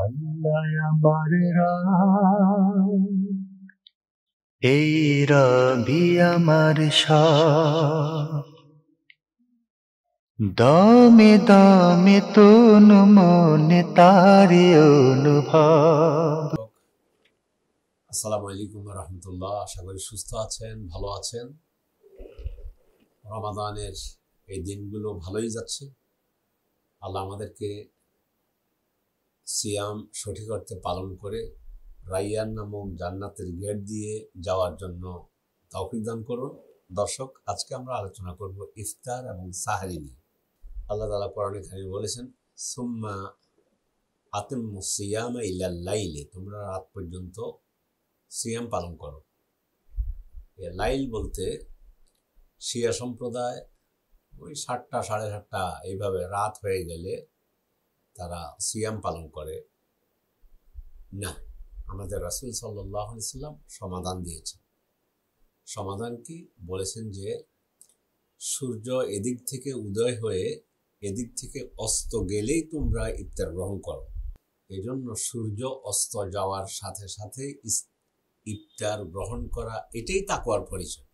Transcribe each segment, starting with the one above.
আল্লাহ আমার রাত, এই রবি আমার সাথ, দমে দমে তনু মনে তারি অনুভব। আসসালামু আলাইকুম রহমতুল্লাহ। আশা করি সুস্থ আছেন, ভালো আছেন। রমাদানের এই দিনগুলো ভালোই যাচ্ছে। আল্লাহ আমাদেরকে সিয়াম সঠিক অর্থে পালন করে রাইয়ান নামক জান্নাতের গেট দিয়ে যাওয়ার জন্য তৌফিক দান করুন। দর্শক, আজকে আমরা আলোচনা করব ইফতার এবং সাহারি নিয়ে। আল্লাহ তাআলা কোরআনে কারিমে বলেছেন, সুম্মা আতিম্মুস সিয়ামা ইলাল লাইলি, তোমরা রাত পর্যন্ত সিয়াম পালন করো। লাইল বলতে শিয়া সম্প্রদায় ওই 7টা 7:30 এইভাবে রাত হয়ে গেলে তারা সিয়াম পালন করে না। আমাদের রাসূল সাল্লাল্লাহু আলাইহি ওয়াসাল্লাম সমাধান দিয়েছেন। সমাধান কি বলেছেন? যে সূর্য এদিক থেকে উদয় হয়ে এদিক থেকে অস্ত গেলেই তোমরা ইফতার গ্রহণ করো। এজন্য সূর্য অস্ত যাওয়ার সাথে সাথে ইফতার গ্রহণ করা, এটাই তাকওয়ার পরিচয়।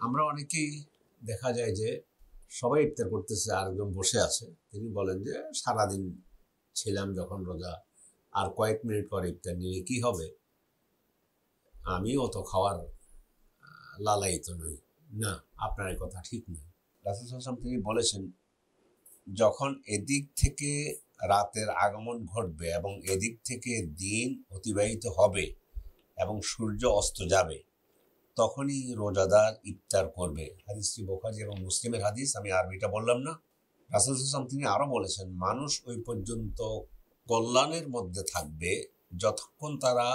আমরা অনেকেই দেখা যায় যে সবাই ইফতার করতেছে, আরেকজন বসে আছে, তিনি বলেন যে সারাদিন ছিলাম যখন রোজা, আর কয়েক মিনিট পরে ইফতার নিলে কি হবে, আমি অত খাওয়ার লালায়িত নই। না, আপনার এই কথা ঠিক নয়। রাসূল সাল্লাল্লাহু আলাইহি ওয়াসাল্লাম তিনি বলেছেন, যখন এদিক থেকে রাতের আগমন ঘটবে এবং এদিক থেকে দিন অতিবাহিত হবে এবং সূর্য অস্ত যাবে, তখনই রোজাদার ইফতার করবে। হাদিসটি বুখারী এবং মুসলিমের হাদিস, আমি আরবিটা বললাম না। রাসূল সাল্লাল্লাহু আলাইহি ওয়াসাল্লাম তিনি আরো বলেছেন, মানুষ ওই পর্যন্ত কল্যাণের মধ্যে থাকবে যতক্ষণ তারা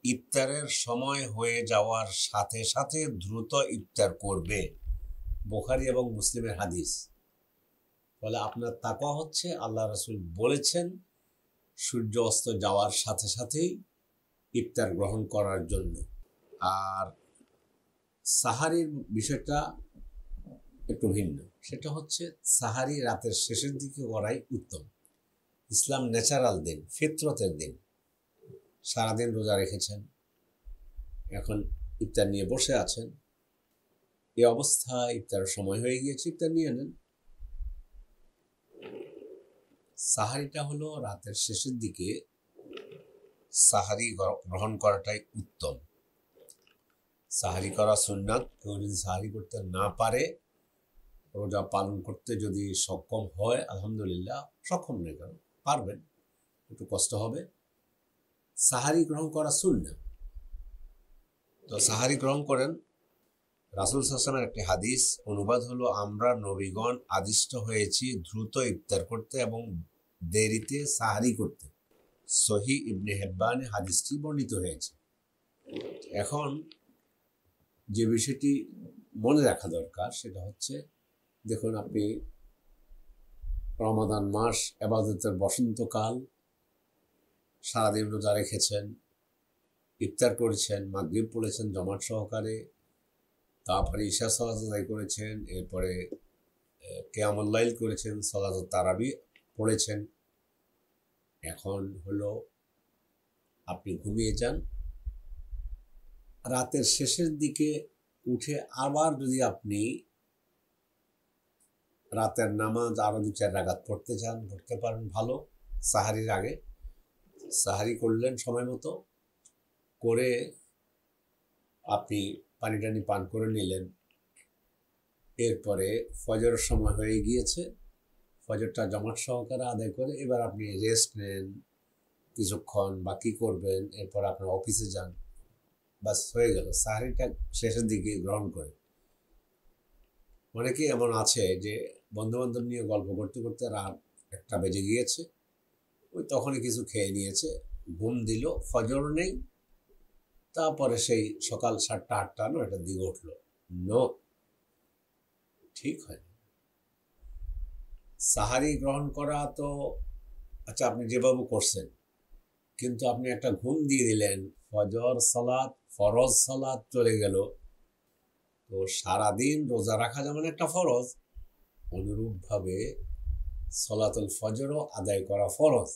ইফতারের সময় হয়ে যাওয়ার সাথে সাথে দ্রুত ইফতার করবে। বুখারী এবং মুসলিমের হাদিস। বলে আপনার তাকওয়া হচ্ছে, আল্লাহ রাসূল বলেছেন সূর্য অস্ত যাওয়ার সাথে সাথেই ইফতার গ্রহণ করার জন্য। আর সাহারির বিষয়টা একটু ভিন্ন। সেটা হচ্ছে সাহারি রাতের শেষের দিকে করাই উত্তম। ইসলাম ন্যাচারাল দিন, ফিতরতের দিন। সারাদিন রোজা রেখেছেন, এখন ইফতার নিয়ে বসে আছেন, এই অবস্থায় ইফতারের সময় হয়ে গিয়েছে, ইফতার নিয়ে নেন। সাহারিটা হলো রাতের শেষের দিকে সাহারি গ্রহণ করাটাই উত্তম। সাহারি করা সুন্নাত। কেউ যদি সাহারি করতে না পারে, রোজা পালন করতে যদি সক্ষম হয় আলহামদুলিল্লাহ, সক্ষম নেই কেন, পারবেন, একটু কষ্ট হবে। সাহারি গ্রহণ করা সুন্নাত। তো সাহারি গ্রহণ করেন। রাসূল সাল্লাল্লাহু আলাইহি ওয়াসাল্লামের একটি হাদিস অনুবাদ হলো, আমরা নবীগণ আদিষ্ট হয়েছি দ্রুত ইফতার করতে এবং দেরিতে সাহারি করতে। সহিহ ইবনে হিব্বানে হাদিসটি বর্ণিত হয়েছে। এখন যে বিষয়টি মনে রাখা দরকার সেটা হচ্ছে, দেখুন আপনি রমাদান মাস ইবাদতের বসন্তকাল, সারাদিন রোজা রেখেছেন, ইফতার করেছেন, মাগরিব পড়েছেন জামাত সহকারে, তারপরে ইশা সালাত আদায় করেছেন, এরপরে কিয়ামুল লাইল করেছেন, সালাতুত তারাবি পড়েছেন। এখন হলো আপনি ঘুমিয়ে যান, রাতের শেষের দিকে উঠে আবার যদি আপনি রাতের নামাজ আরো 2-4 রাকাত পড়তে চান, পড়তে পারেন, ভালো। সাহারির আগে সাহারি করলেন সময় মতো করে, আপনি পানি টানি পান করে নিলেন। এরপরে ফজরের সময় হয়ে গিয়েছে, ফজরটা জামাত সহকারে আদায় করে এবার আপনি রেস্ট নেন কিছুক্ষণ, বা কি করবেন, এরপর আপনার অফিসে যান, বাস হয়ে গেল। সাহারিটা শেষের দিকে গ্রহণ করে। অনেকে এমন আছে যে বন্ধুবান্ধব নিয়ে গল্প করতে করতে রাত 1টা বেজে গিয়েছে, ওই তখনই কিছু খেয়ে নিয়েছে, ঘুম দিল, ফজর নেই, তারপরে সেই সকাল 7টা 8টা 9টার দিকে উঠলো। নো, ঠিক হয় না। সাহারি গ্রহণ করা তো আচ্ছা, আপনি যেভাবে করছেন, কিন্তু আপনি একটা ঘুম দিয়ে দিলেন, ফজর সালাত, ফরজ সালাত চলে গেল। তো সারাদিন রোজা রাখা যেমন একটা ফরজ, অনুরূপভাবে সলাতুল ফজরও আদায় করা ফরজ।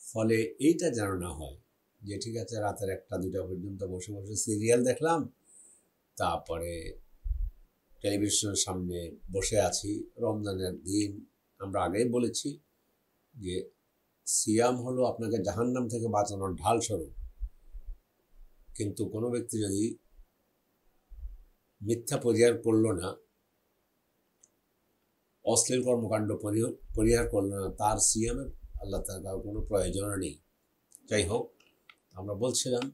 ফলে এইটা যেন না হয় যে ঠিক আছে রাতের 1টা 2টা পর্যন্ত বসে বসে সিরিয়াল দেখলাম, তারপরে টেলিভিশনের সামনে বসে আছি। রমজানের দিন আমরা আগেই বলেছি যে সিয়াম হলো আপনাকে জাহান্নাম থেকে বাঁচানোর ঢাল স্বরূপ। কিন্তু কোনো ব্যক্তি যদি মিথ্যা পরিহার করলো না, অশ্লীল কর্মকাণ্ড পরিহার করলো না, তার সিয়ামের আল্লাহ তাআলার কোনো প্রয়োজন নেই। যাই হোক, আমরা বলছিলাম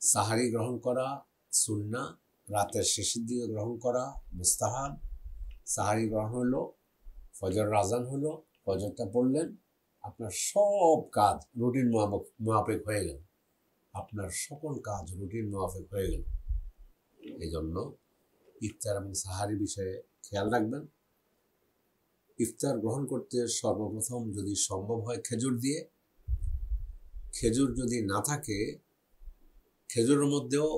সাহারি গ্রহণ করা সুন্নাহ, রাতের শেষের দিকে গ্রহণ করা মুস্তাহাব। সাহারি গ্রহণ হলো, ফজর আযান হলো, ফজরটা পড়লেন, আপনার সব কাজ রুটিন মাফিক হয়ে গেল, আপনার সকল কাজ রুটিন মাফিক হয়ে গেল। এই জন্য ইফতার এবং সাহারি বিষয়ে খেয়াল রাখবেন। ইফতার গ্রহণ করতে সর্বপ্রথম যদি সম্ভব হয় খেজুর দিয়ে, খেজুর যদি না থাকে খেজুরের মধ্যেও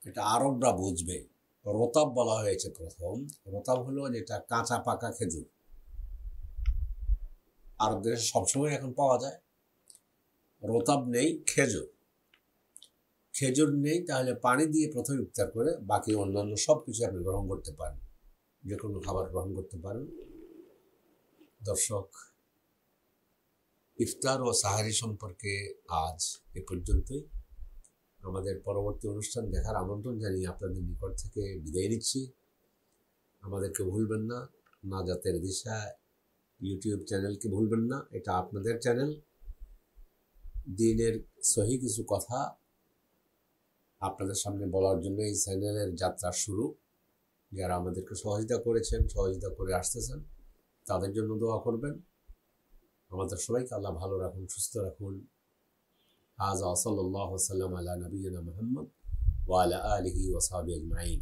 এটা আরবরা বুঝবে, রতাব বলা হয়েছে প্রথম। রতাব হলো যেটা কাঁচা পাকা খেজুর, আরব দেশে সবসময় এখন পাওয়া যায়। রতাব নেই, খেজুর। খেজুর নেই, তাহলে পানি দিয়ে প্রথমে ইফতার করে বাকি অন্যান্য সব কিছু আপনি গ্রহণ করতে পারেন, যে কোনো খাবার গ্রহণ করতে পারেন। দর্শক, ইফতার ও সাহারি সম্পর্কে আজ এ পর্যন্তই। আমাদের পরবর্তী অনুষ্ঠান দেখার আমন্ত্রণ জানিয়ে আপনাদের নিকট থেকে বিদায় নিচ্ছি। আমাদেরকে ভুলবেন না, নাজাতের দিশা ইউটিউব চ্যানেলকে ভুলবেন না, এটা আপনাদের চ্যানেল। দ্বীনের সহি কিছু কথা আপনাদের সামনে বলার জন্য এই চ্যানেলের যাত্রা শুরু। যারা আমাদেরকে সহযোগিতা করেছেন, সহযোগিতা করে আসতেছেন, তাদের জন্য দোয়া করবেন। আমাদের সবাইকে আল্লাহ ভালো রাখুন, সুস্থ রাখুন। হাযা সাল্লাল্লাহু আলা নবিয়িনা মুহাম্মদ ওয়া আলা আলিহি ওয়া সাহবিহি আজমাইন।